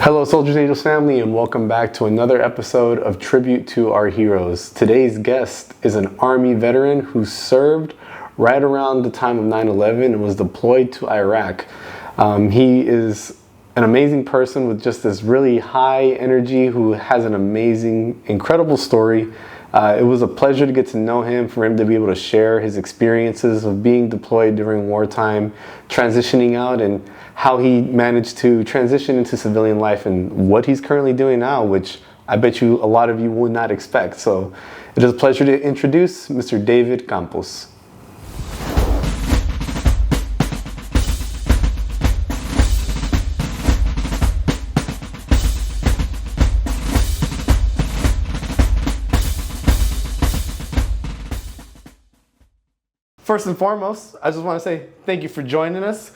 Hello, Soldiers Angels family, and welcome back to another episode of Tribute to Our Heroes. Today's guest is an Army veteran who served right around the time of 9/11 and was deployed to Iraq. He is an amazing person with just this really high energy who has an amazing, incredible story. It was a pleasure to get to know him, for him to be able to share his experiences of being deployed during wartime, transitioning out, and how he managed to transition into civilian life and what he's currently doing now, which I bet you a lot of you would not expect. So it is a pleasure to introduce Mr. David Campos. First and foremost, I just want to say thank you for joining us.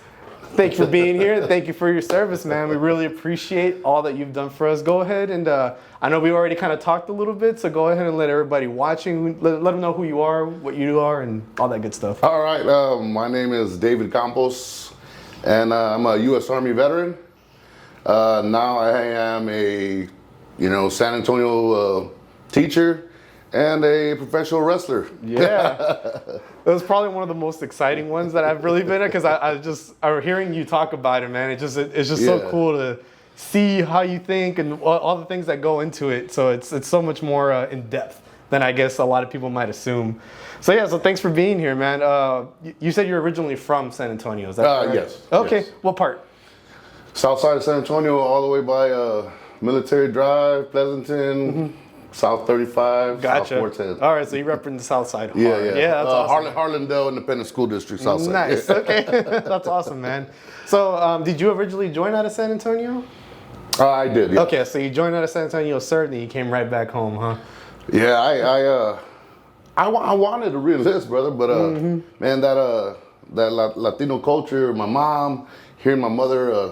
Thank you for being here. Thank you for your service, man. We really appreciate all that you've done for us. Go ahead and I know we already kind of talked a little bit, so go ahead and let everybody watching, let them know who you are, what you are, and all that good stuff. All right, my name is David Campos, and I'm a U.S. Army veteran. Now I am a, San Antonio teacher and a professional wrestler. Yeah. It was probably one of the most exciting ones that I've really been at, because I'm hearing you talk about it, man. It's just so cool to see how you think and all the things that go into it. So it's so much more in depth than I guess a lot of people might assume. So thanks for being here, man. You said you're originally from San Antonio, is that correct? Yes. Okay, yes. What part? South side of San Antonio, all the way by Military Drive, Pleasanton. Mm-hmm. South 35, Gotcha. South 410. All right, so you represent the South Side hard. Yeah. That's awesome. Harlandale Independent School District, South Side. Nice, okay. That's awesome, man. So did you originally join out of San Antonio? I did, yeah. Okay, so you joined out of San Antonio, served, and you came right back home, huh? Yeah, I wanted to re-enlist, brother, but man, that Latino culture, my mom, hearing my mother,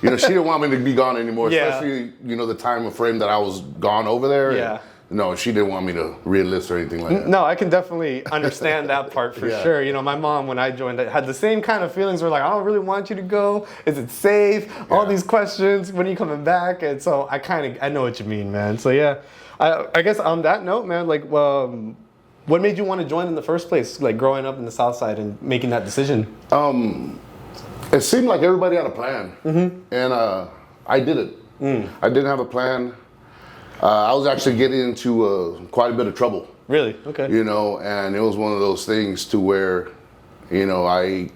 she didn't want me to be gone anymore, especially, the time frame that I was gone over there. Yeah. No, she didn't want me to re-enlist or anything like that. No, I can definitely understand that part for sure. My mom, when I joined, had the same kind of feelings. We're like, I don't really want you to go. Is it safe? All these questions. When are you coming back? And so I know what you mean, man. So yeah, I guess on that note, man, like, what made you want to join in the first place? Like growing up in the South Side and making that decision? It seemed like everybody had a plan, and I didn't. I didn't have a plan. I was actually getting into quite a bit of trouble. Really? Okay. And it was one of those things to where, I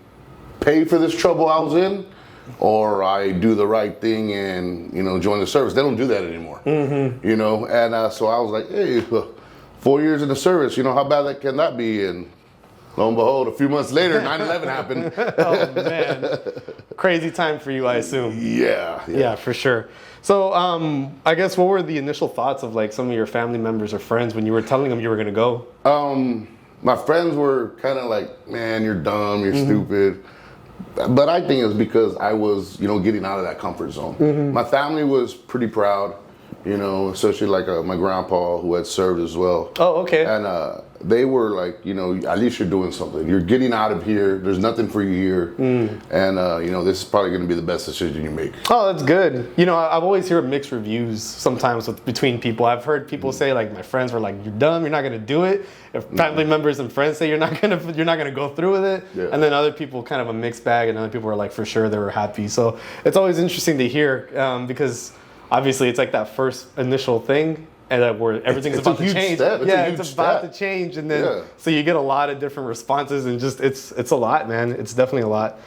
pay for this trouble I was in, or I do the right thing and, join the service. They don't do that anymore. And so I was like, hey, 4 years in the service, how bad can that be? And lo and behold, a few months later, 9/11 happened. Oh, man. Crazy time for you, I assume. Yeah, for sure. So I guess what were the initial thoughts of like some of your family members or friends when you were telling them you were going to go? My friends were kind of like, man, you're dumb, you're stupid. But I think it's because I was, getting out of that comfort zone. My family was pretty proud. Especially like my grandpa who had served as well. Oh, okay. And they were like, at least you're doing something. You're getting out of here. There's nothing for you here. And, this is probably going to be the best decision you make. Oh, that's good. I've always heard mixed reviews sometimes between people. I've heard people say, like, my friends were like, you're dumb, you're not going to do it. If family members and friends say you're not going to go through with it. Yeah. And then other people kind of a mixed bag, and other people are like, for sure, they were happy. So it's always interesting to hear because obviously, it's like that first initial thing, and where everything's about to change. It's about to change, and then so you get a lot of different responses, and just it's a lot, man. It's definitely a lot.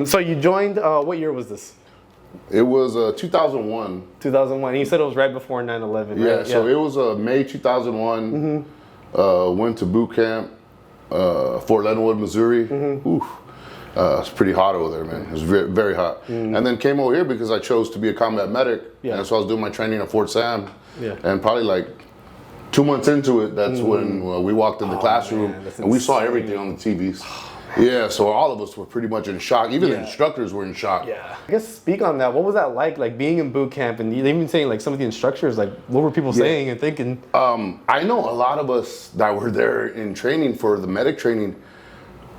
So you joined. What year was this? It was 2001. 2001. And you said it was right before 9/11. Right? Yeah. So it was May 2001. Went to boot camp, Fort Leonard, Missouri. Oof. It's pretty hot over there, man. It was very, very hot. And then came over here because I chose to be a combat medic. And so I was doing my training at Fort Sam. And probably like 2 months into it, that's when we walked in the classroom and we saw everything on the TVs. Yeah, so all of us were pretty much in shock. Even the instructors were in shock. Yeah. I guess speak on that. What was that like being in boot camp, and even saying like some of the instructors, like what were people saying and thinking? I know a lot of us that were there in training for the medic training.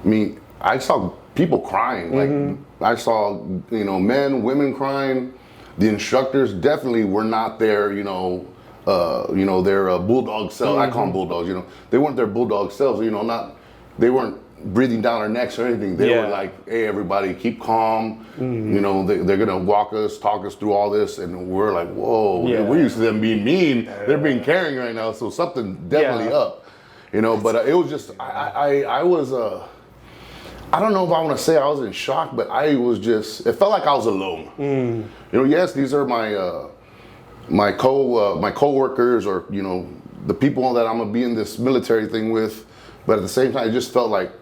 I mean, I saw people crying. Like I saw, men, women crying. The instructors definitely were not there, their bulldog selves. I call them bulldogs. They weren't their bulldog selves. They weren't breathing down our necks or anything. They were like, hey, everybody, keep calm. They're gonna walk us, talk us through all this, and we're like, whoa. We're used to them being mean. They're being caring right now, so something definitely up. But it was just, I was. I don't know if I want to say I was in shock, but it felt like I was alone. Yes, these are my co-workers or, the people that I'm gonna be in this military thing with, but at the same time, it just felt like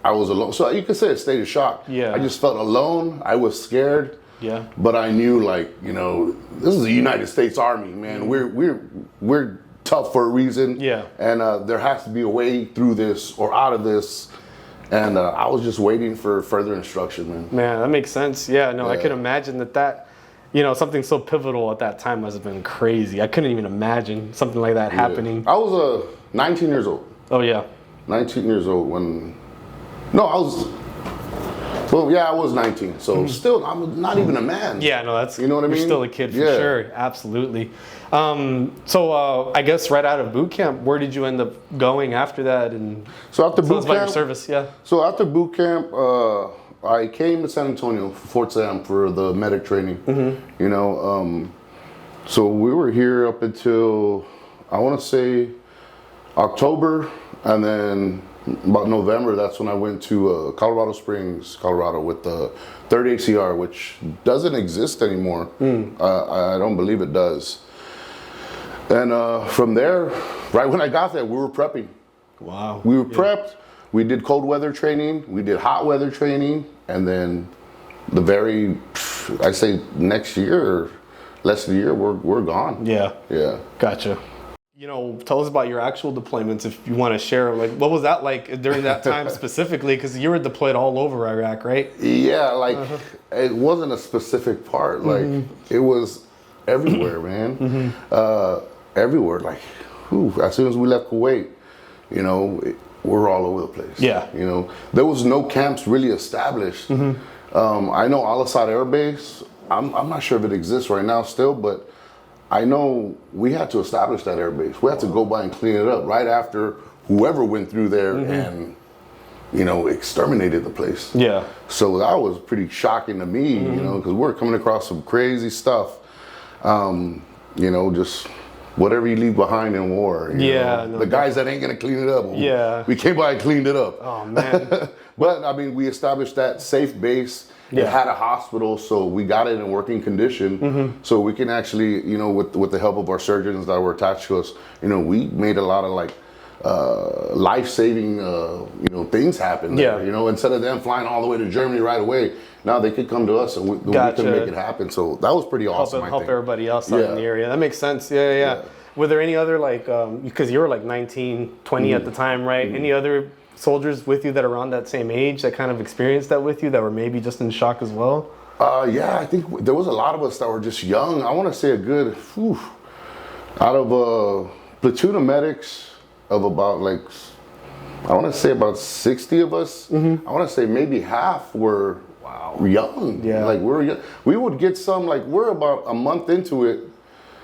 I was alone. So you could say a state of shock. Yeah. I just felt alone. I was scared. Yeah. But I knew, this is the United States Army, man. We're tough for a reason. Yeah. And there has to be a way through this or out of this. And I was just waiting for further instruction, man. Man, that makes sense. Yeah, no, I can imagine that, something so pivotal at that time must have been crazy. I couldn't even imagine something like that happening. I was 19 years old. Oh, yeah. 19 years old I was 19. So still, I'm not even a man. Yeah, no, that's, you know what I mean? You're still a kid for sure. Absolutely. So I guess right out of boot camp, where did you end up going after that? And so after boot camp, about your service, So after boot camp, I came to San Antonio for Fort Sam for the medic training. So we were here up until I want to say October, and then about November, that's when I went to Colorado Springs, Colorado, with the 3rd ACR, which doesn't exist anymore. I don't believe it does. And from there, right when I got there, we were prepping. Wow. We were prepped. We did cold weather training. We did hot weather training. And then I say next year or less than a year, we're gone. Yeah. Yeah. Gotcha. Tell us about your actual deployments if you want to share. What was that like during that time specifically? Because you were deployed all over Iraq, right? Yeah, it wasn't a specific part. It was everywhere, man. Everywhere. As soon as we left Kuwait, we're all over the place. Yeah. There was no camps really established. I know Al-Assad Air Base. I'm not sure if it exists right now still, but I know we had to establish that air base. We had to go by and clean it up right after whoever went through there and, exterminated the place. Yeah. So that was pretty shocking to me, because we're coming across some crazy stuff. Just whatever you leave behind in war. The guys that ain't gonna clean it up. Yeah. We came by and cleaned it up. Oh man. But we established that safe base. It had a hospital, so we got it in working condition. So we can actually, with the help of our surgeons that were attached to us, we made a lot of life-saving, things happen there. Instead of them flying all the way to Germany right away, now they could come to us and we can make it happen. So that was pretty awesome. Help everybody else out in the area. That makes sense. Yeah. Were there any other because you were 19, 20 at the time, right? Any other soldiers with you that are around that same age that kind of experienced that with you that were maybe just in shock as well? I think there was a lot of us that were just young. I want to say a good, out of a platoon of medics of about I want to say about 60 of us. I want to say maybe half were young. Yeah. We're young. We would get some, we're about a month into it,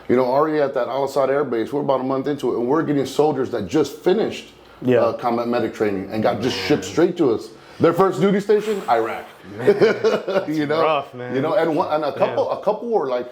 already at that Al-Assad Air Base, we're about a month into it, and we're getting soldiers that just finished combat medic training and got just shipped straight to us. Their first duty station, Iraq. Rough, man. And a couple were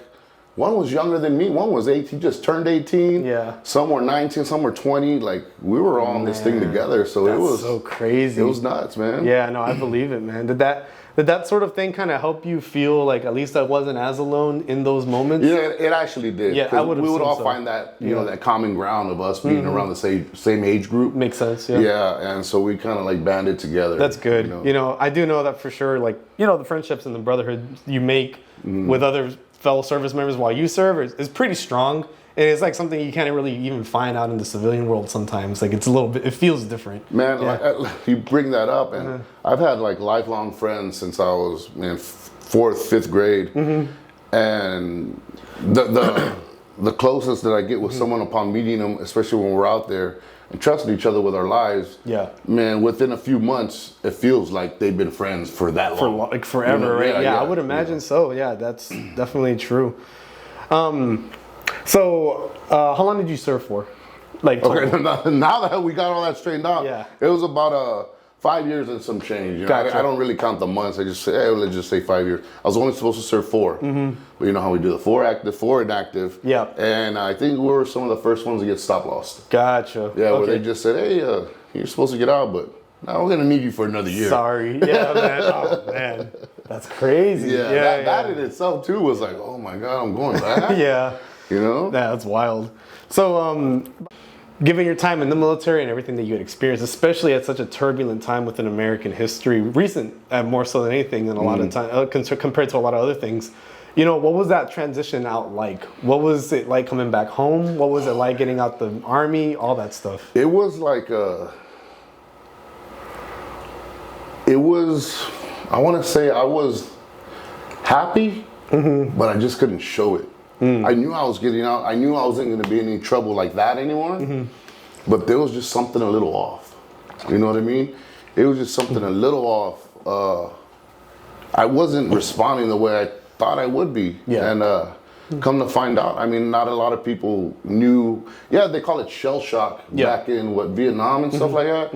one was younger than me. One was 18, just turned 18. Yeah. Some were 19, some were 20. We were all in this thing together. So it was so crazy. It was nuts, man. Yeah, no, I believe it, man. Did that sort of thing kind of help you feel at least I wasn't as alone in those moments? Yeah, it actually did. Yeah, we would all find that that common ground of us being around the same age group. Makes sense. Yeah. Yeah, and so we kind of banded together. That's good. I do know that for sure. The friendships and the brotherhood you make with other fellow service members while you serve is pretty strong. And it's something you can't really even find out in the civilian world sometimes. It's a little bit, it feels different. Man, you bring that up, and I've had lifelong friends since I was in 4th, 5th grade. And the closest that I get with someone upon meeting them, especially when we're out there, and trusted each other with our lives. Yeah. Man, within a few months, it feels like they've been friends for that long. Like forever, You know? right? Yeah, I would yeah. imagine so. Yeah, that's definitely true. So, how long did you serve for? Like, Okay, now that we got all that straightened out, Yeah. it was about 5 years and some change. You know? Gotcha. I don't really count the months. I just say, hey, let's just say 5 years. I was only supposed to serve 4. But you know how we do the 4 active, 4 inactive. Yeah. And I think we were some of the first ones to get stop lost. Gotcha. Yeah, okay. where they just said, hey, you're supposed to get out, but now we're going to need you for another year. Sorry. Yeah, man. Oh, man. That's crazy. Yeah, that in itself, too, was like, oh, my God, I'm going back. Yeah. You know? Yeah, that's wild. So, given your time in the military and everything that you had experienced, especially at such a turbulent time within American history, recent more so than anything, than a lot of time compared to a lot of other things, you know, what was that transition out like? What was it like coming back home? What was it like getting out the Army? All that stuff. It was like I want to say I was happy, but I just couldn't show it. I knew I was getting out. I knew I wasn't going to be in any trouble like that anymore. But there was just something a little off. You know what I mean? It was just something a little off. I wasn't responding the way I thought I would be. Yeah. And come to find out, I mean, not a lot of people knew. Yeah, they call it shell shock back in Vietnam and stuff like that.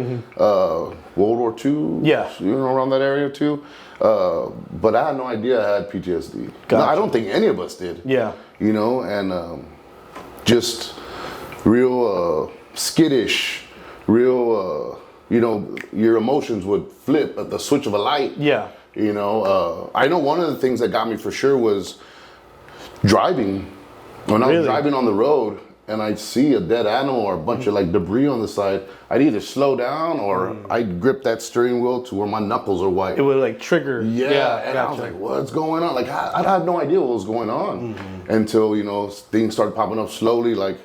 World War II. Yeah. You know, around that area too. But I had no idea I had PTSD. Gotcha. I don't think any of us did. Yeah. You know, and just real skittish, real, you know, your emotions would flip at the switch of a light. Yeah. You know, I know one of the things that got me for sure was driving. When I was driving on the road and I'd see a dead animal or a bunch of like debris on the side, I'd either slow down or I'd grip that steering wheel to where my knuckles are white. It would like trigger. Yeah, and I was like, what's going on? Like, I had no idea what was going on until, you know, things started popping up slowly, like,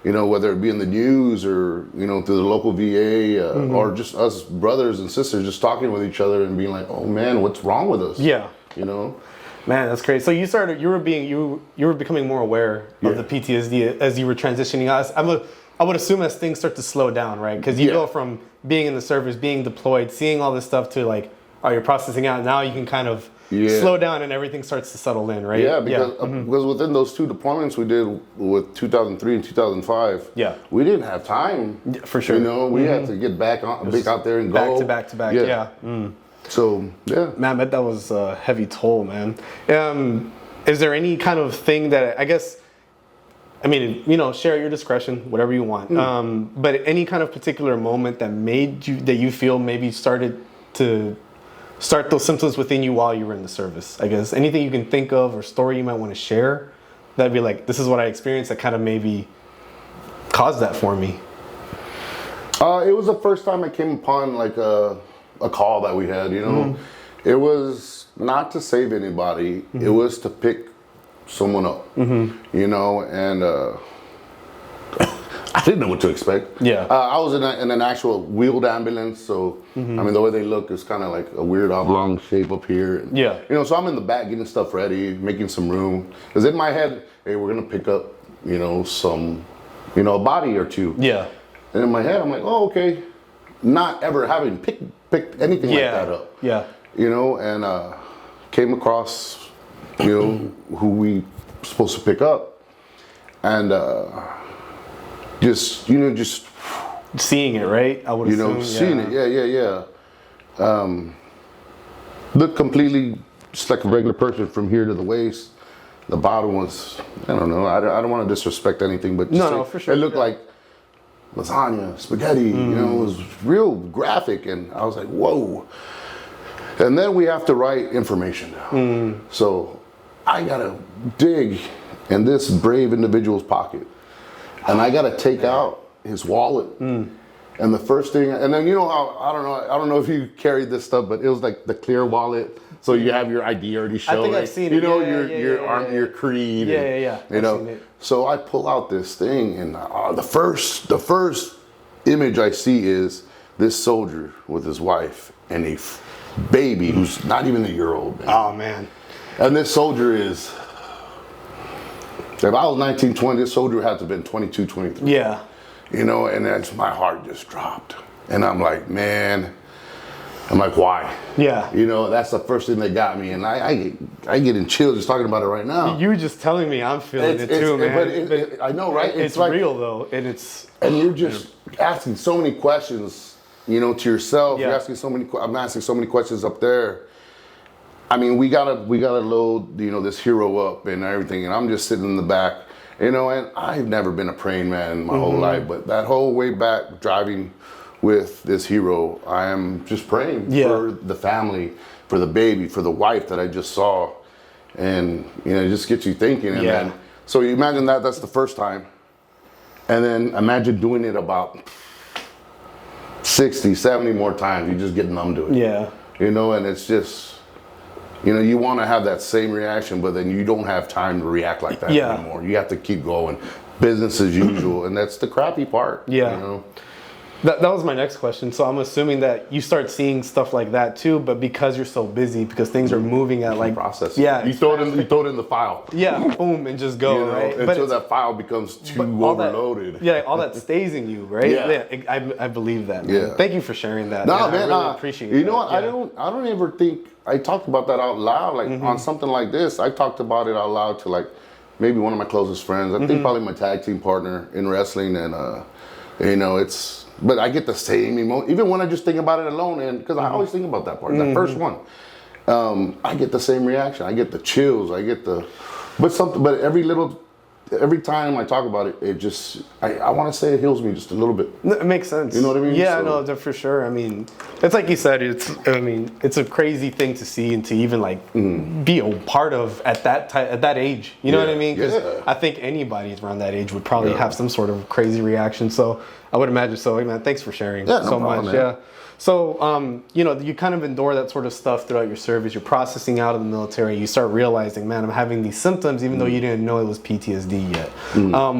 you know, whether it be in the news or, you know, through the local VA or just us brothers and sisters just talking with each other and being like, oh man, what's wrong with us? Yeah. You know? Man, that's crazy. So you were becoming more aware of the PTSD as you were transitioning out. I would assume as things start to slow down, right? Because you go from being in the service, being deployed, seeing all this stuff to like, oh, you're processing out. Now you can kind of slow down and everything starts to settle in, right? Yeah, because within those 2 deployments we did with 2003 and 2005, we didn't have time. For sure. You know, we had to get back out there and go. Back to back, yeah. So, yeah. Man, but that was a heavy toll, man. Is there any kind of thing that, I guess, I mean, you know, share your discretion, whatever you want. But any kind of particular moment that you feel maybe started to start those symptoms within you while you were in the service, I guess. Anything you can think of or story you might want to share that'd be like, this is what I experienced that kind of maybe caused that for me? It was the first time I came upon like a call that we had, you know. It was not to save anybody. It was to pick someone up, you know, and I didn't know what to expect. Yeah. I was in an actual wheeled ambulance, so I mean the way they look is kind of like a weird oblong shape up here. And, yeah. You know, so I'm in the back getting stuff ready, making some room. Because in my head, hey, we're gonna pick up, you know, some, you know, a body or two. Yeah. And in my head, I'm like, oh, okay. Not ever having picked anything like that up. Yeah. You know, and came across, you know, who we supposed to pick up, and just seeing it, right? I would assume, seeing it, yeah. Looked completely just like a regular person from here to the waist. The bottom was, I don't know, I don't want to disrespect anything, but just for sure. It looked like lasagna, spaghetti, you know, it was real graphic, and I was like, whoa. And then we have to write information down. So I gotta dig in this brave individual's pocket, and I gotta take out his wallet. And the first thing, and then you know how, I don't know if you carried this stuff, but it was like the clear wallet. So you have your ID already showing. I think I've seen it. You know, your creed. Yeah. You know, so I pull out this thing, and the first image I see is this soldier with his wife and a baby who's not even a year old. Man. Oh man! And this soldier is, if I was 19, 20, this soldier had to have been 22, 23. Yeah. you know, and that's, my heart just dropped. And I'm like, man, why? Yeah. You know, that's the first thing that got me. And I get in chills just talking about it right now. You were just telling me I'm feeling it too, man. But I know, right? It's like, real though, and you're just asking so many questions, you know, to yourself. Yeah. You're asking so many. I'm asking so many questions up there. I mean, we gotta load, you know, this hero up and everything, and I'm just sitting in the back, you know. And I've never been a praying man in my whole life, but that whole way back driving with this hero, I am just praying for the family, for the baby, for the wife that I just saw, and you know, it just gets you thinking. And then, so you imagine that's the first time, and then imagine doing it about 60, 70 more times. You just get numb to it. Yeah. You know, and it's just, you know, you want to have that same reaction, but then you don't have time to react like that anymore. You have to keep going, business as usual, and that's the crappy part. Yeah. You know? That was my next question. So I'm assuming that you start seeing stuff like that too, but because you're so busy, because things are moving at like process. Yeah. You throw it in the file. Yeah, boom, and just go, you know, right? Until that file becomes too overloaded. All that stays in you, right? Yeah, I believe that. Man. Yeah. Thank you for sharing that. No, man, man, I really appreciate it. You know what? I don't ever think I talked about that out loud. Like on something like this, I talked about it out loud to like maybe one of my closest friends. I think probably my tag team partner in wrestling, and you know, it's. But I get the same emotion, even when I just think about it alone, and because I always think about that part, that first one. I get the same reaction. I get the chills. I get the, but every time I talk about it, it just, I want to say it heals me just a little bit. It makes sense. You know what I mean? Yeah, no, for sure. I mean, it's like you said, it's a crazy thing to see and to even like be a part of at that age. You know what I mean? Because I think anybody around that age would probably have some sort of crazy reaction. So I would imagine so. Hey, man, thanks for sharing so much. Man. Yeah. So, you know, you kind of endure that sort of stuff throughout your service. You're processing out of the military. You start realizing, man, I'm having these symptoms, even though you didn't know it was PTSD yet.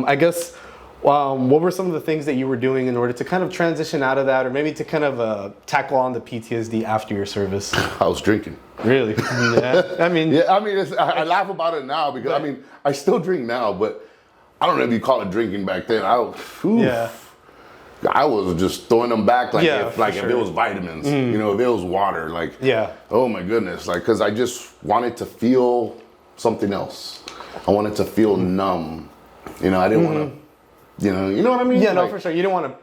I guess, what were some of the things that you were doing in order to kind of transition out of that, or maybe to kind of tackle on the PTSD after your service? I was drinking. Really? Yeah. I mean, I laugh about it now because, I mean, I still drink now, but I don't know if you call it drinking back then. I was just throwing them back like if it was vitamins, you know, if it was water, like, oh my goodness, like, because I just wanted to feel something else. I wanted to feel numb. You know, I didn't want to, you know what I mean? Yeah, like, no, for sure. You don't want to,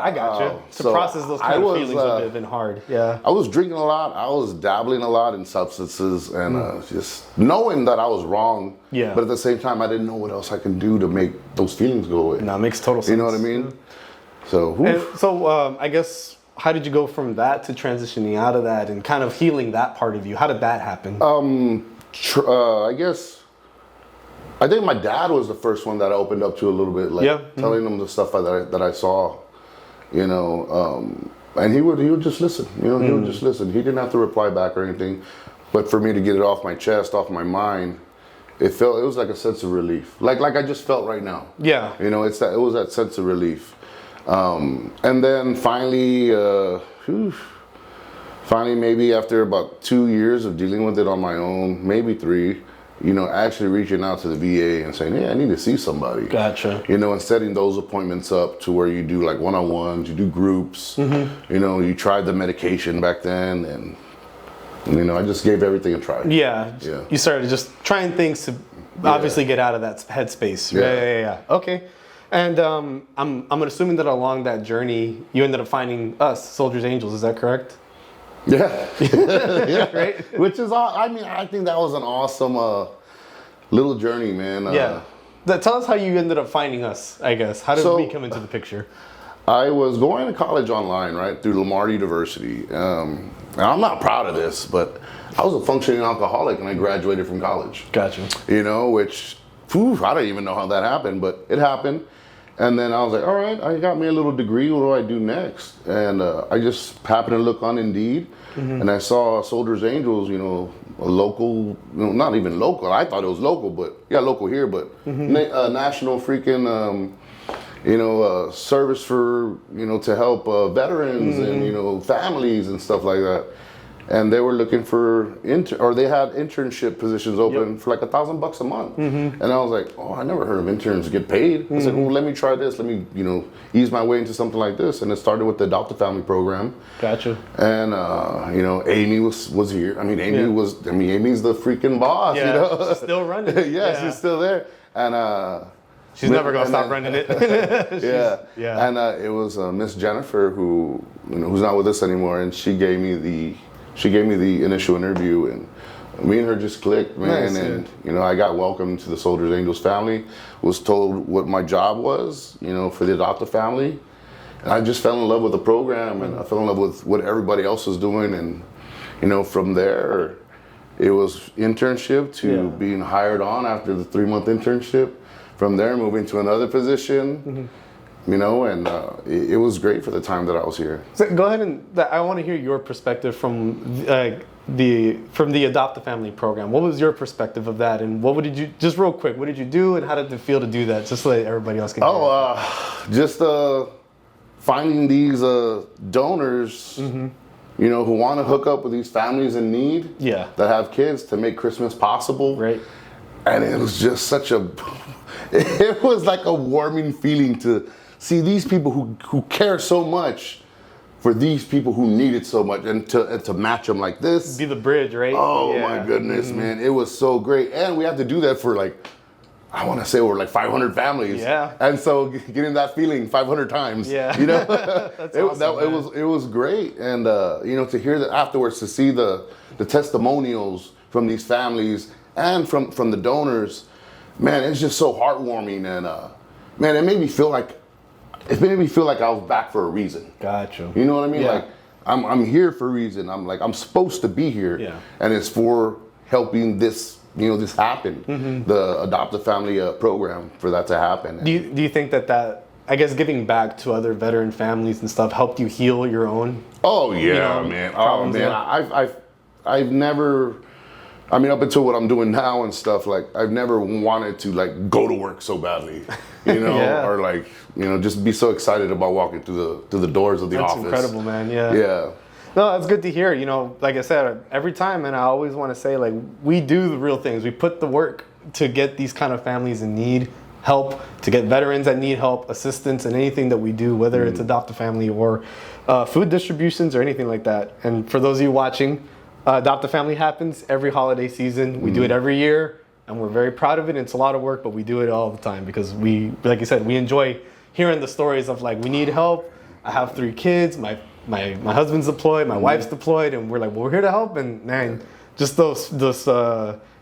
I got you. To process those kind of feelings would have been hard. Yeah. I was drinking a lot. I was dabbling a lot in substances and just knowing that I was wrong. Yeah. But at the same time, I didn't know what else I can do to make those feelings go away. No, it makes total sense. You know what I mean? So, I guess, how did you go from that to transitioning out of that and kind of healing that part of you? How did that happen? I guess, I think my dad was the first one that I opened up to a little bit, like telling him the stuff that I saw, you know, and he would just listen, you know, he would just listen. He didn't have to reply back or anything, but for me to get it off my chest, off my mind, it was like a sense of relief, like I just felt right now. Yeah. You know, it was that sense of relief. And then finally, maybe after about 2 years of dealing with it on my own, maybe 3, you know, actually reaching out to the VA and saying, hey, I need to see somebody. Gotcha. You know, and setting those appointments up to where you do like one-on-ones, you do groups, you know, you tried the medication back then, and, you know, I just gave everything a try. Yeah. You started just trying things to obviously get out of that headspace. Yeah. Okay. And I'm assuming that along that journey, you ended up finding us, Soldiers Angels. Is that correct? Yeah. Yeah. Right? Which is all, I mean, I think that was an awesome little journey, man. Tell us how you ended up finding us, I guess. How did we come into the picture? I was going to college online, right, through Lamar University. And I'm not proud of this, but I was a functioning alcoholic and I graduated from college. Gotcha. You know, which, I don't even know how that happened, but it happened. And then I was like, all right, I got me a little degree. What do I do next? And I just happened to look on Indeed, and I saw Soldiers Angels, you know, a local, you know, not even local. I thought it was local, but local here, but national freaking, you know, service for, you know, to help veterans and, you know, families and stuff like that. and they were looking for they had internship positions open for like $1,000 a month. And I was like, oh, I never heard of interns get paid. I was like, well, let me try this. Let me, ease my way into something like this. And it started with the Adopt a Family program. Gotcha. And Amy was here. I mean, Amy's the freaking boss. Yeah, she's still running. She's still there. And she's never gonna stop running it. And it was Miss Jennifer who's not with us anymore, and she gave me the initial interview, and me and her just clicked, man. Nice, and I got welcomed to the Soldiers Angels family. Was told what my job was, for the Adopt a Family, and I just fell in love with the program, and I fell in love with what everybody else was doing, and from there, it was internship to being hired on after the 3-month internship. From there, moving to another position, and it was great for the time that I was here. So go ahead and I want to hear your perspective from the Adopt a Family program. What was your perspective of that, and what did you, just real quick, what did you do, and how did it feel to do that, just so that everybody else can hear? Just finding these donors, who want to hook up with these families in need, that have kids, to make Christmas possible. Right. And it was just it was like a warming feeling to see these people who care so much for these people who need it so much, and to match them like this. Be the bridge, right? Oh my goodness, man. It was so great. And we have to do that for I want to say we're 500 families. Yeah. And so getting that feeling 500 times. Yeah. That's awesome, it was great. And, to hear that afterwards, to see the testimonials from these families and from the donors, man, it's just so heartwarming. And, man, it made me feel like I was back for a reason. Gotcha. You know what I mean? Yeah. I'm here for a reason. I'm supposed to be here. Yeah. And it's for helping this happen. The Adopt a Family program, for that to happen. Do you think that I guess giving back to other veteran families and stuff helped you heal your own? Oh yeah, man. Oh man. I've never, up until what I'm doing now and stuff, I've never wanted to go to work so badly, or just be so excited about walking through the doors of the office. That's incredible, man. Yeah. Yeah. No, that's good to hear. Like I said, every time, and I always want to say, we do the real things. We put the work to get these kind of families in need help, to get veterans that need help, assistance, and anything that we do, whether it's Adopt a Family or food distributions or anything like that. And for those of you watching, Adopt a Family happens every holiday season. We do it every year, and we're very proud of it. It's a lot of work, but we do it all the time because we, like you said, we enjoy hearing the stories of we need help. I have 3 kids. My husband's deployed, my wife's deployed, and we're we're here to help. And man, just those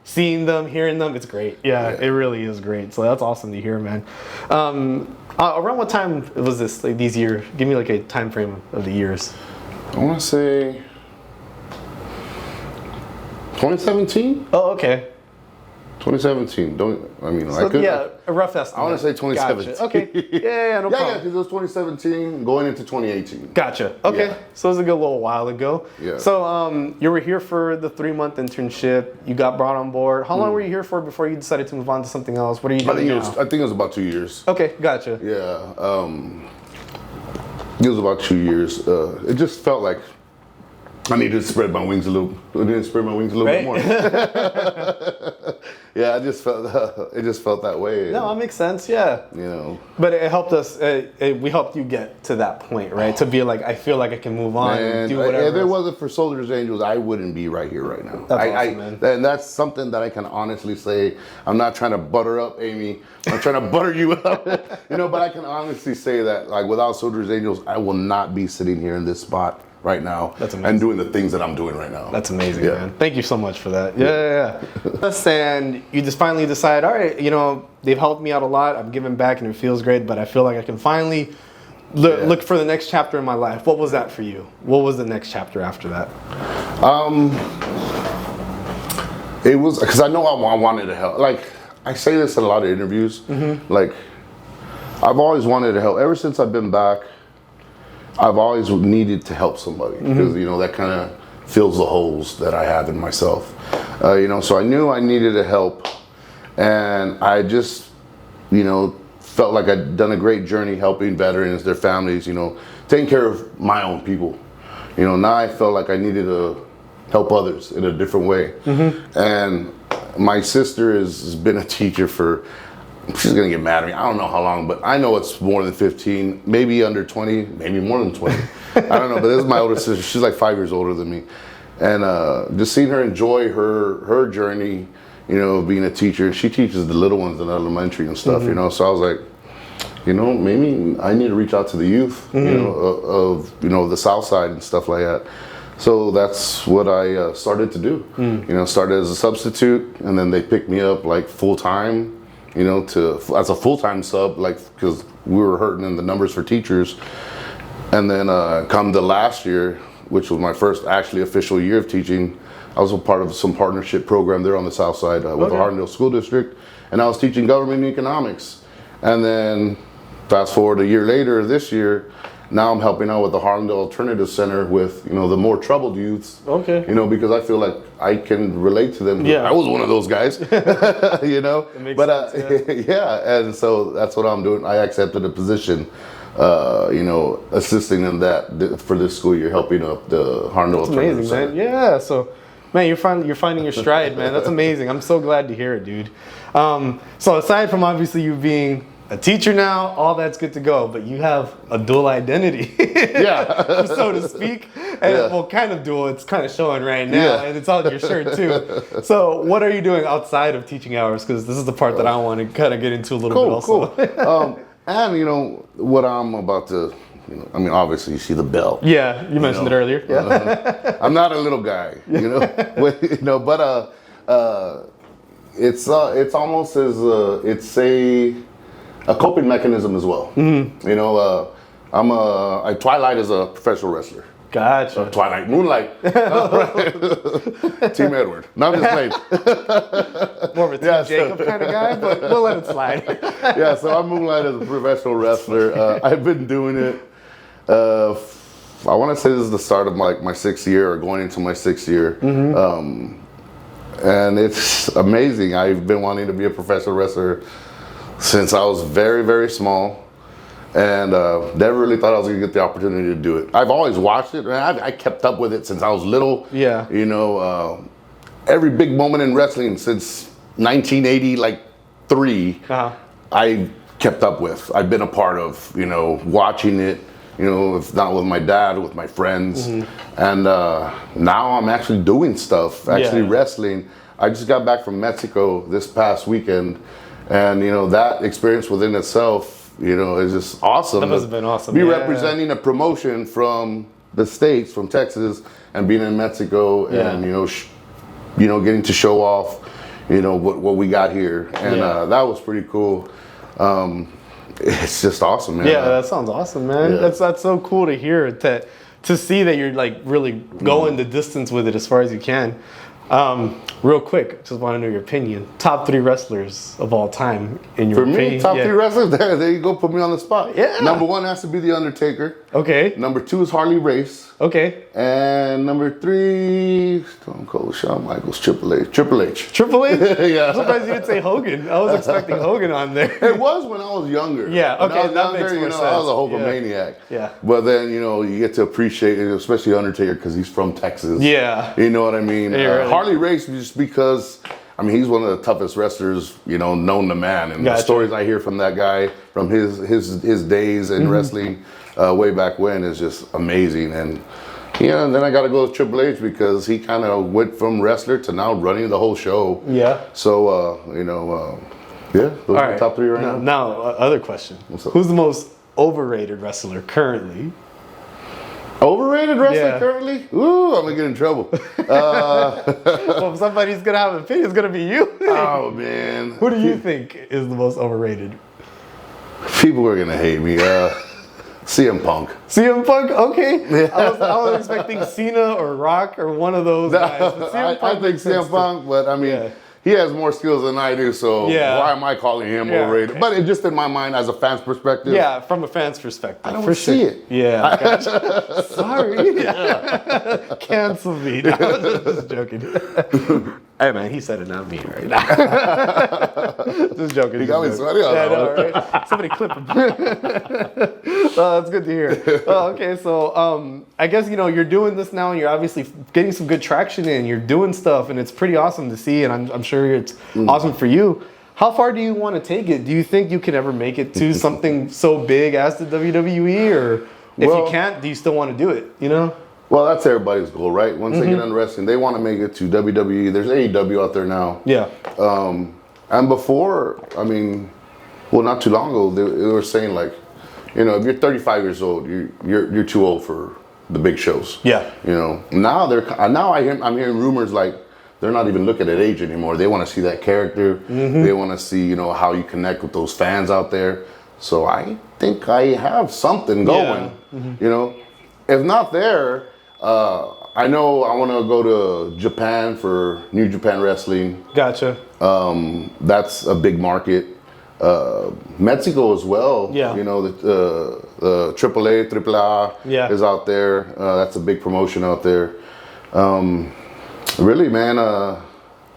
seeing them, hearing them, it's great. Yeah, it really is great. So that's awesome to hear, man. Around what time was this? These years? Give me a time frame of the years. I want to say 2017. Oh, okay. 2017. A rough estimate. I want to say 2017. Gotcha. Okay. Yeah, no problem. Yeah, because it was 2017 going into 2018. Gotcha. Okay. Yeah. So it was a good little while ago. Yeah. So you were here for the 3-month internship. You got brought on board. How long were you here for before you decided to move on to something else? What are you doing now? I think it was about 2 years. Okay, gotcha. Yeah. It was about 2 years. It just felt like I needed to spread my wings a little. Bit more. Yeah, it just felt that way. No, that makes sense. Yeah. But it helped us. We helped you get to that point, right? To be I feel like I can move on and do whatever. If it wasn't for Soldiers Angels, I wouldn't be right here right now. That's awesome, man. And that's something that I can honestly say. I'm not trying to butter up Amy. I'm trying to butter you up. But I can honestly say that without Soldiers Angels, I will not be sitting here in this spot right now. That's amazing. And doing the things that I'm doing right now. That's amazing, man. Thank you so much for that. Yeah. And you just finally decide, all right, they've helped me out a lot. I'm giving back and it feels great, but I feel like I can finally look for the next chapter in my life. What was that for you? What was the next chapter after that? It was because I know I wanted to help. I say this in a lot of interviews. I've always wanted to help. Ever since I've been back, I've always needed to help somebody because that kind of fills the holes that I have in myself. So I knew I needed to help, and I just felt like I'd done a great journey helping veterans, their families, taking care of my own people. Now I felt like I needed to help others in a different way. And my sister has been a teacher for, she's gonna get mad at me, I don't know how long, but I know it's more than 15, maybe under 20, maybe more than 20. I don't know, but this is my older sister. She's like 5 years older than me. And just seeing her enjoy her journey, you know, being a teacher. She teaches the little ones in elementary and stuff, you know. So I was like, you know, maybe I need to reach out to the youth, you know, of you know, the South Side and stuff like that. So that's what I started to do. You know, started as a substitute, and then they picked me up like full time, you know, as a full time sub, like because we were hurting in the numbers for teachers. And then come to last year, which was my first actually official year of teaching, I was a part of some partnership program there on the South Side with the Hardendale School District, and I was teaching government and economics. And then fast forward a year later, this year, now I'm helping out with the Hardendale Alternative Center with, you know, the more troubled youths. Okay. You know, because I feel like I can relate to them. Yeah. I was one of those guys, you know. It makes sense, yeah, and so that's what I'm doing. I accepted a position, you know, assisting in that for this school year, helping up the Hardendale Alternative Center. Man. Yeah, so, man, you're finding your stride, man. That's amazing. I'm so glad to hear it, dude. So aside from obviously you being a teacher now, all that's good to go, but you have a dual identity, so to speak. And well, kind of dual, it's kind of showing right now, and it's on your shirt too. So what are you doing outside of teaching hours? Because this is the part that I want to kind of get into a little bit also. Cool. And you know, what I'm about to, you know, I mean, obviously you see the bell. Yeah, you mentioned it earlier. Yeah. I'm not a little guy, you know, you know, but it's almost as it's a coping mechanism as well. You know, I Twilight is a professional wrestler. Gotcha. Twilight, Moonlight. Team Edward. No, I'm just playing. More of a Team Jacob kind of guy, but we'll let it slide. Yeah, so I'm Moonlight as a professional wrestler. I've been doing it. I want to say this is the start of my 6th year, or going into my 6th year. And it's amazing. I've been wanting to be a professional wrestler since I was very, very small, and never really thought I was going to get the opportunity to do it. I've always watched it, and I kept up with it since I was little. Yeah. You know, every big moment in wrestling since 1983, I kept up with. I've been a part of, you know, watching it, you know, if not with my dad, with my friends. And now I'm actually doing stuff, wrestling. I just got back from Mexico this past weekend. And, you know, that experience within itself, you know, is just awesome. That must have been awesome. Be representing a promotion from the States, from Texas, and being in Mexico, and, you know, getting to show off, you know, what we got here. And that was pretty cool. It's just awesome, man. Yeah, that sounds awesome, man. Yeah. That's so cool to hear, to see that you're like really going the distance with it as far as you can. Real quick, just want to know your opinion. Top 3 wrestlers of all time in your opinion. For me, top 3 wrestlers? There you go, put me on the spot. Yeah. Number 1 has to be The Undertaker. Okay. Number 2 is Harley Race. Okay. And number 3, Stone Cold, Shawn Michaels, Triple H. Triple H? Yeah. I'm surprised you didn't say Hogan. I was expecting Hogan on there. It was when I was younger. Yeah, okay, that makes more sense. I was a Hulkamaniac. Yeah. But then, you know, you get to appreciate it, especially Undertaker, because he's from Texas. Yeah. You know what I mean? Harley Race, just because, I mean, he's one of the toughest wrestlers, you know, known to man. And the stories I hear from that guy, from his days in wrestling way back when, is just amazing. And, you know, and then I got to go with Triple H, because he kind of went from wrestler to now running the whole show. Yeah. So, you know, those are the top 3 right now. Now, other question. Who's the most overrated wrestler currently? Overrated wrestler currently? Ooh, I'm gonna get in trouble. Well, if somebody's gonna have an opinion, it's gonna be you. Oh man. Who do you think is the most overrated? People are gonna hate me. CM Punk. CM Punk? Okay. I was expecting Cena or Rock or one of those guys. But I think CM Punk, but I mean, he has more skills than I do, so why am I calling him overrated? But it just in my mind, as a fan's perspective. Yeah, from a fan's perspective. I don't see it. Yeah. Gotcha. Sorry. Cancel me. No, just joking. Hey man, he said it, not me right now. Just joking. He got me sweaty on that. Right? Somebody clip him. Oh, that's good to hear. Oh, okay, so I guess you're doing this now, and you're obviously getting some good traction in. You're doing stuff, and it's pretty awesome to see. And I'm sure it's awesome for you. How far do you want to take it? Do you think you can ever make it to something so big as the WWE, or if you can't, do you still want to do it? Well, that's everybody's goal, right? Once they get into wrestling, they want to make it to WWE. There's AEW out there now. Yeah. And before, not too long ago, they were saying like, if you're 35 years old, you're too old for the big shows. Yeah. Now I'm hearing rumors like they're not even looking at age anymore. They want to see that character. They want to see how you connect with those fans out there. So I think I have something going. If not there. I know I want to go to Japan for New Japan Wrestling. Gotcha. That's a big market. Mexico as well. Yeah. The AAA, AAA is out there. That's a big promotion out there. Really, man,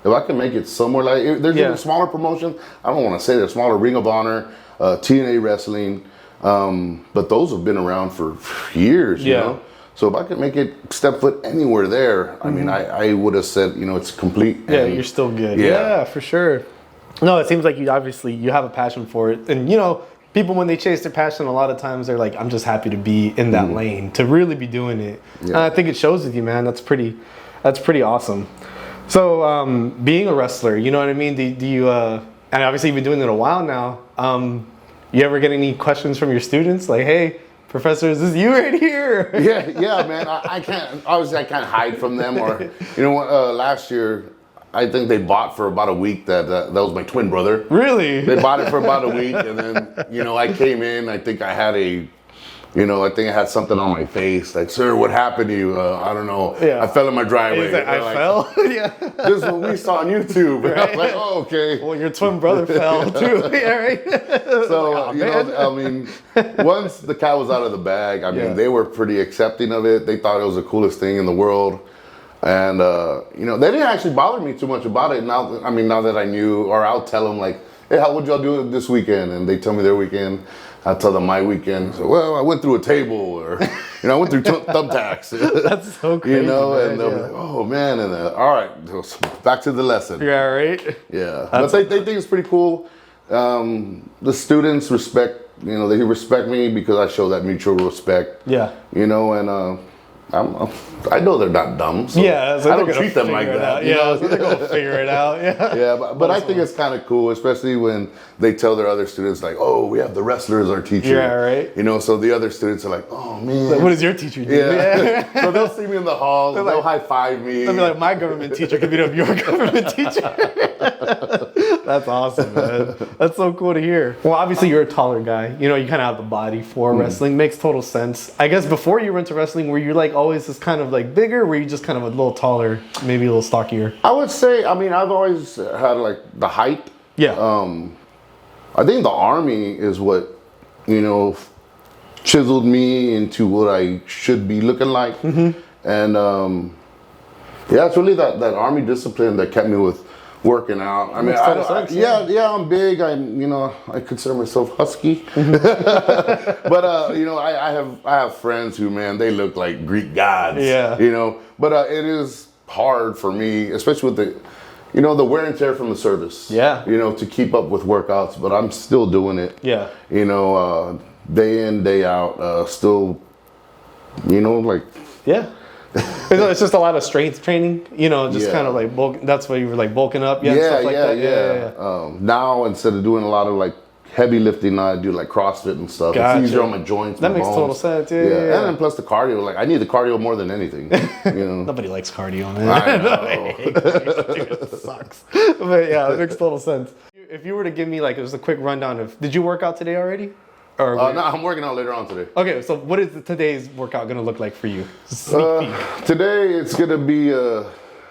if I can make it somewhere there's even smaller promotions. I don't want to say they're smaller. Ring of Honor, TNA Wrestling. But those have been around for years, you know. So if I could make it step foot anywhere there, I would have said, it's complete. Yeah, you're still good. Yeah, for sure. No, it seems like you have a passion for it. And, people when they chase their passion, a lot of times they're like, I'm just happy to be in that lane, to really be doing it. Yeah. And I think it shows with you, man. That's pretty awesome. So being a wrestler, you know what I mean? Do you, and obviously you've been doing it a while now, you ever get any questions from your students? Like, hey, Professor, is this you right here? Yeah, man. I can't hide from them. Or, last year, I think they bought for about a week that was my twin brother. Really? They bought it for about a week, and then, I came in, I think I had I had something on my face. Like, sir, what happened to you? I don't know. Yeah. I fell in my driveway. I fell? Yeah. This is what we saw on YouTube. Right? I was like, oh, okay. Well, your twin brother fell too. Yeah, right? So, once the cat was out of the bag, they were pretty accepting of it. They thought it was the coolest thing in the world. And, they didn't actually bother me too much about it. Now that I knew, or I'll tell them like, hey, how would y'all do it this weekend? And they tell me their weekend. I tell them my weekend. So, well, I went through a table, or I went through thumbtacks. That's so crazy. And they're like, oh man, and all right, back to the lesson. Yeah, right. Yeah, but they think it's pretty cool. The students respect. They respect me because I show that mutual respect. Yeah. And I know they're not dumb. So I don't treat them like that. So they're gonna figure it out. Yeah. Yeah, but I think it's kind of cool, especially when they tell their other students like, "Oh, we have the wrestler as our teacher." Yeah, right. So the other students are like, "Oh man, like, what does your teacher do?" Yeah. So they'll see me in the halls. They'll high five me. They'll be like, "My government teacher could beat up your government teacher." That's awesome, man. That's so cool to hear. Well, obviously you're a taller guy. You kind of have the body for wrestling. Makes total sense. I guess before you went to wrestling, were you like always this kind of like bigger? Or were you just kind of a little taller, maybe a little stockier? I would say, I've always had like the height. Yeah. I think the Army is what, chiseled me into what I should be looking like. And it's really that Army discipline that kept me with working out. I'm big. I consider myself husky. But I have friends who, man, they look like Greek gods. Yeah. But it is hard for me, especially with the wear and tear from the service. Yeah. To keep up with workouts, but I'm still doing it. Yeah. Day in, day out, still, Yeah. It's just a lot of strength training, kind of like bulk. That's why you were like bulking up, stuff like that. Yeah. Now instead of doing a lot of like heavy lifting, now I do like CrossFit and stuff. Gotcha. It's easier on my joints. That my makes bones. total sense. Yeah. And then plus the cardio. Like I need the cardio more than anything. Nobody likes cardio, man. I know. Dude, it sucks. But yeah, it makes total sense. If you were to give me like just a quick rundown of, did you work out today already? No, I'm working out later on today. Okay, so what is today's workout going to look like for you? Sneak peek. Today it's going to be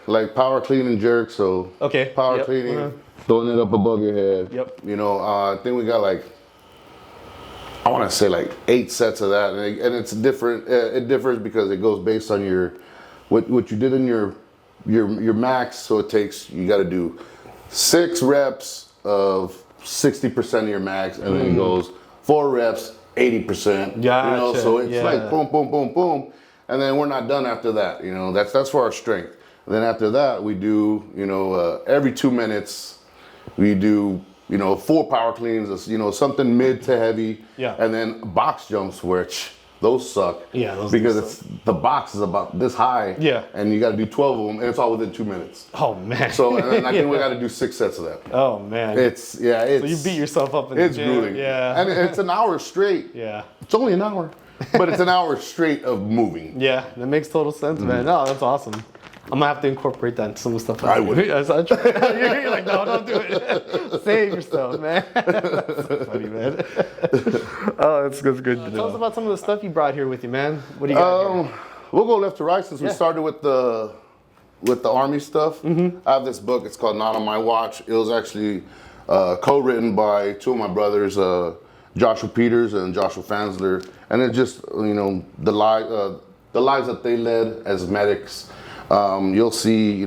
like power clean and jerk. So power cleaning, throwing it up above your head. Yep. I think we got like, I want to say like 8 sets of that, and it's different. It differs because it goes based on what you did in your max. So you got to do 6 reps of 60% of your max, and then it goes 4 reps, 80%. Gotcha. So it's Yeah. like boom, boom, boom, boom, and then we're not done after that. That's for our strength. And then after that, we do every 2 minutes, we do 4 power cleans, something mid to heavy, Yeah. and then box jumps, which those suck. Yeah, those because do the box is about this high. Yeah. And you got to do 12 of them, and it's all within 2 minutes. Oh man. So and then I think we Yeah. got to do 6 sets of that. Oh man. It's so you beat yourself up in the It's gym. grueling. Yeah. And it's an hour straight. Yeah. It's only an hour, but it's an hour straight of moving. Yeah, that makes total sense, man. No, that's awesome. I'm gonna have to incorporate that into some of the stuff. I would. You're like, no, don't do it. Save yourself, man. That's so funny, man. Oh, that's good to know. Tell us about some of the stuff you brought here with you, man. What do you got here? We'll go left to right since we Yeah. started with the Army stuff. I have this book. It's called Not on My Watch. It was actually co-written by 2 of my brothers, Joshua Peters and Joshua Fansler, and it's just the lives that they led as medics. You'll see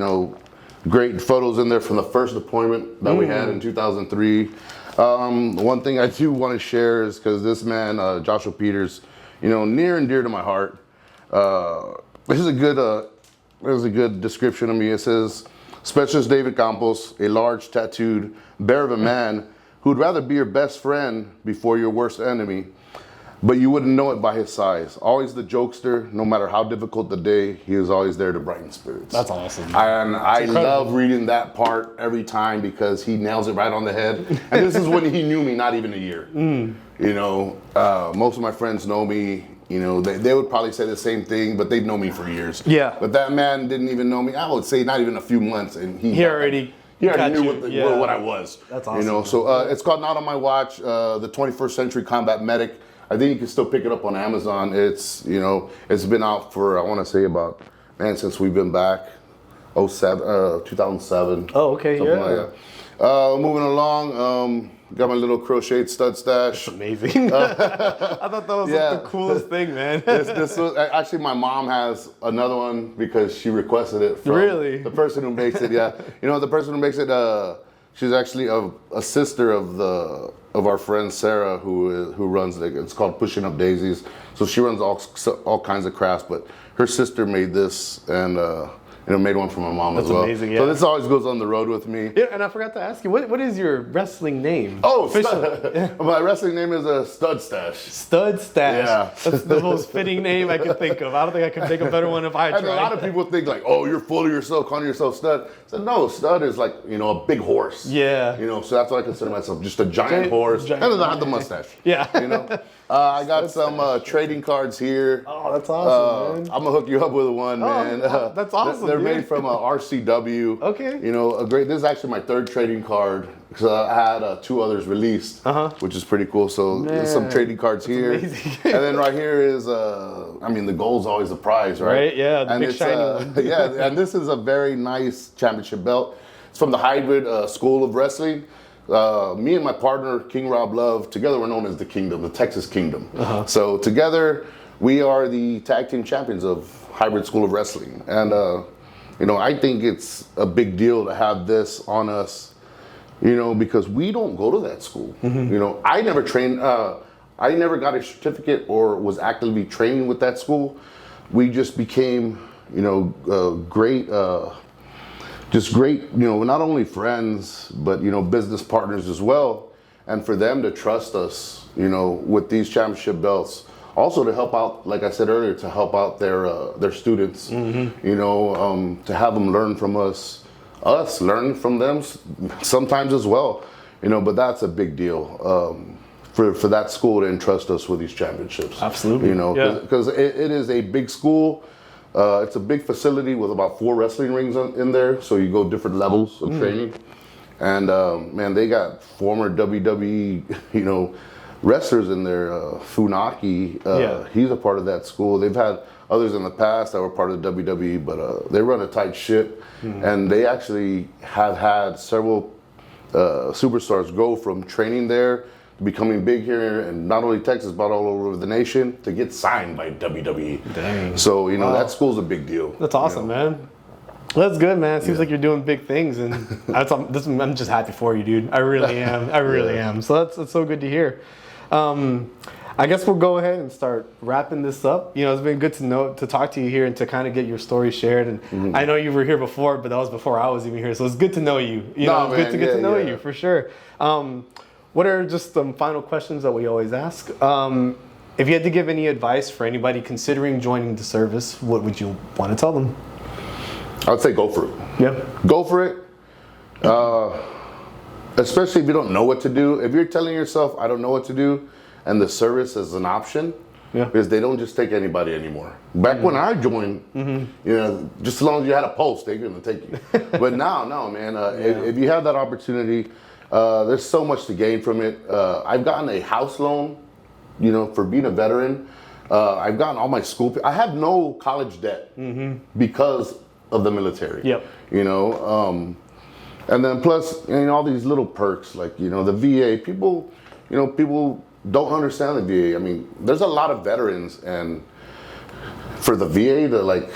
great photos in there from the first deployment that we had in 2003. One thing I do want to share is because this man, Joshua Peters, near and dear to my heart. This is a good description of me. It says, Specialist David Campos, a large tattooed bear of a man who'd rather be your best friend before your worst enemy, but you wouldn't know it by his size. Always the jokester, no matter how difficult the day, he is always there to brighten spirits. That's awesome. And I love reading that part every time because he nails it right on the head. And this is when he knew me, not even a year. Most of my friends know me. They would probably say the same thing, but they've known me for years. Yeah. But that man didn't even know me. I would say not even a few months, and he already knew what I was. That's awesome. So it's called Not on My Watch, the 21st Century Combat Medic. I think you can still pick it up on Amazon. It's it's been out for I want to say about since we've been back, 2007. Oh, okay, yeah. Like that. Moving along, got my little crocheted stud stash. Amazing. I thought that was the coolest thing, man. This was actually my mom has another one because she requested it from the person who makes it. Yeah, the person who makes it. She's actually a sister of our friend Sarah who runs it's called Pushing Up Daisies. So she runs all kinds of crafts, but her sister made this and made one for my mom as well. Amazing, yeah. So this always goes on the road with me. Yeah, and I forgot to ask you, what is your wrestling name? Oh, my wrestling name is Stud Stash. Stud Stash. Yeah. That's the most fitting name I could think of. I don't think I could think of a better one if I tried. And a lot of people think like, oh, you're full of yourself, calling yourself Stud. I said, no, Stud is like, a big horse. Yeah. So that's what I consider myself, just a giant horse. And then I have the mustache. Yeah. I got some trading cards here. Oh, that's awesome, man. I'm gonna hook you up with one, man. That's awesome. They're made from RCW. Okay. This is actually my 3rd trading card because I had 2 others released, which is pretty cool. So there's some trading cards here, amazing. and then right here is the gold's always the prize, right? Right. Yeah. The big shiny one. Yeah, and this is a very nice championship belt. It's from the Hybrid School of Wrestling. Me and my partner, King Rob Love, together we're known as the Kingdom, the Texas Kingdom. So together we are the tag team champions of Hybrid School of Wrestling. And, I think it's a big deal to have this on us, because we don't go to that school. I never trained, I never got a certificate or was actively training with that school. We just became, great, not only friends, but, business partners as well. And for them to trust us, with these championship belts, also to help out, like I said earlier, to help out their students, to have them learn from us learn from them sometimes as well, but that's a big deal. For that school to entrust us with these championships. Absolutely. Because it is a big school. It's a big facility with about 4 wrestling rings in there, so you go different levels of training. And man, they got former WWE, wrestlers in there. Funaki, he's a part of that school. They've had others in the past that were part of the WWE, but they run a tight ship, and they actually have had several superstars go from training there, becoming big here, and not only Texas, but all over the nation, to get signed by WWE. Dang. So, that school's a big deal. That's awesome, man. That's good, man. It seems like you're doing big things, and I'm just happy for you, dude. I really am. I really am. So that's so good to hear. I guess we'll go ahead and start wrapping this up. You know, it's been good to talk to you here and to kind of get your story shared. And I know you were here before, but that was before I was even here. So it's good to know you. You know, it's good to get to know you for sure. What are just some final questions that we always ask? If you had to give any advice for anybody considering joining the service, what would you want to tell them? I would say go for it. Yeah. Go for it. Especially if you don't know what to do. If you're telling yourself, I don't know what to do, and the service is an option, because they don't just take anybody anymore. Back when I joined, you know, just as long as you had a pulse, they're going to take you. But now, no, man. If you have that opportunity, there's so much to gain from it. I've gotten a house loan, you know, for being a veteran. I've gotten all my school. I have no college debt because of the military. Yep. You know, and then plus, you know, all these little perks, like, you know, the VA. People don't understand the VA. I mean, there's a lot of veterans, and for the VA to, like,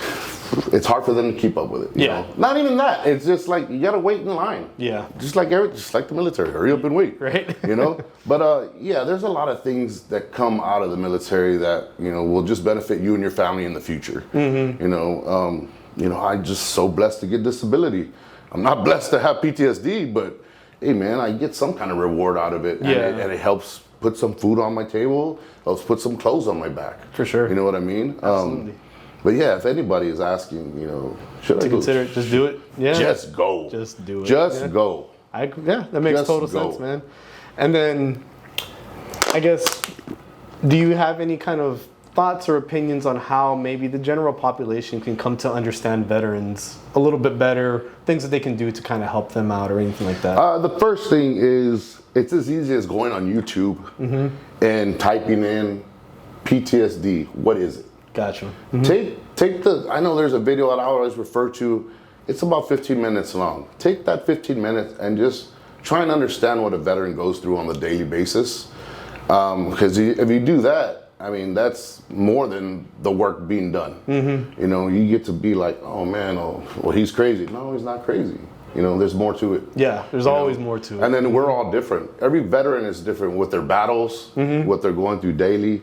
it's hard for them to keep up with it. You know? Not even that. It's just like you gotta wait in line. Yeah. Just like the military. Hurry up and wait. Right. You know. But yeah, there's a lot of things that come out of the military that, you know, will just benefit you and your family in the future. You know. I'm just so blessed to get disability. I'm not blessed to have PTSD, but hey, man, I get some kind of reward out of it, and it helps put some food on my table, helps put some clothes on my back. For sure. You know what I mean? Absolutely. But yeah, if anybody is asking, you know, should I consider it, just do it. Yeah. Just go. Just do it. Just go. That makes total sense, man. And then, I guess, do you have any kind of thoughts or opinions on how maybe the general population can come to understand veterans a little bit better, things that they can do to kind of help them out or anything like that? The first thing is, it's as easy as going on YouTube and typing in PTSD. What is it? Gotcha. I know there's a video that I always refer to. It's about 15 minutes long. Take that 15 minutes and just try and understand what a veteran goes through on the daily basis. Because if you do that, I mean, that's more than the work being done. You know, you get to be like, oh man, well, he's crazy. No, he's not crazy. You know, there's more to it. Yeah, there's always more to it. And then we're all different. Every veteran is different with their battles, what they're going through daily.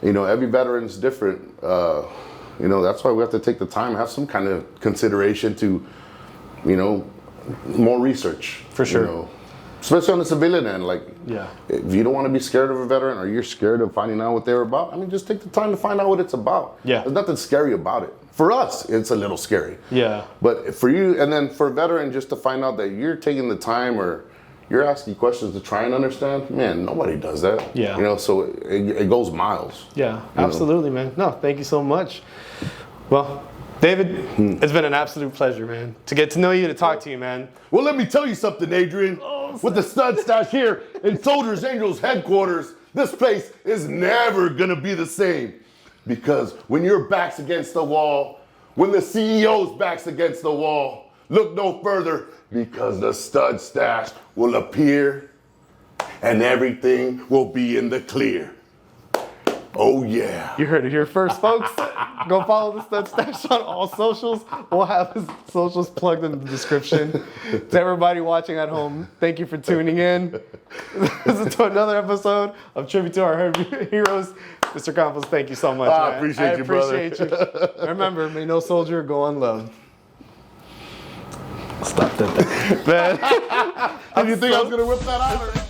You know, every veteran's different. You know, that's why we have to take the time, have some kind of consideration to, you know, more research. For sure. You know, especially on the civilian end, like, if you don't want to be scared of a veteran or you're scared of finding out what they're about, I mean, just take the time to find out what it's about. Yeah. There's nothing scary about it. For us, it's a little scary. Yeah. But for you, and then for a veteran, just to find out that you're taking the time or you're asking questions to try and understand, man, nobody does that. Yeah. You know, so it goes miles. Yeah, absolutely, man. No, thank you so much. Well, David, it's been an absolute pleasure, man, to get to know you, to talk to you, man. Well, let me tell you something, Adrian. With the Stud Stash here in Soldiers Angels headquarters, this place is never gonna be the same. Because when your back's against the wall, when the CEO's back's against the wall, look no further, because the Stud Stash will appear and everything will be in the clear. Oh yeah. You heard it here first, folks. Go follow the Stud Stash on all socials. We'll have his socials plugged in the description. To everybody watching at home, thank you for tuning in. This is to another episode of Tribute to Our Heroes. Mr. Campos, thank you so much. I appreciate you, brother. I appreciate you. Remember, may no soldier go unloved. Stop that. Man. Did you think I was going to whip that out?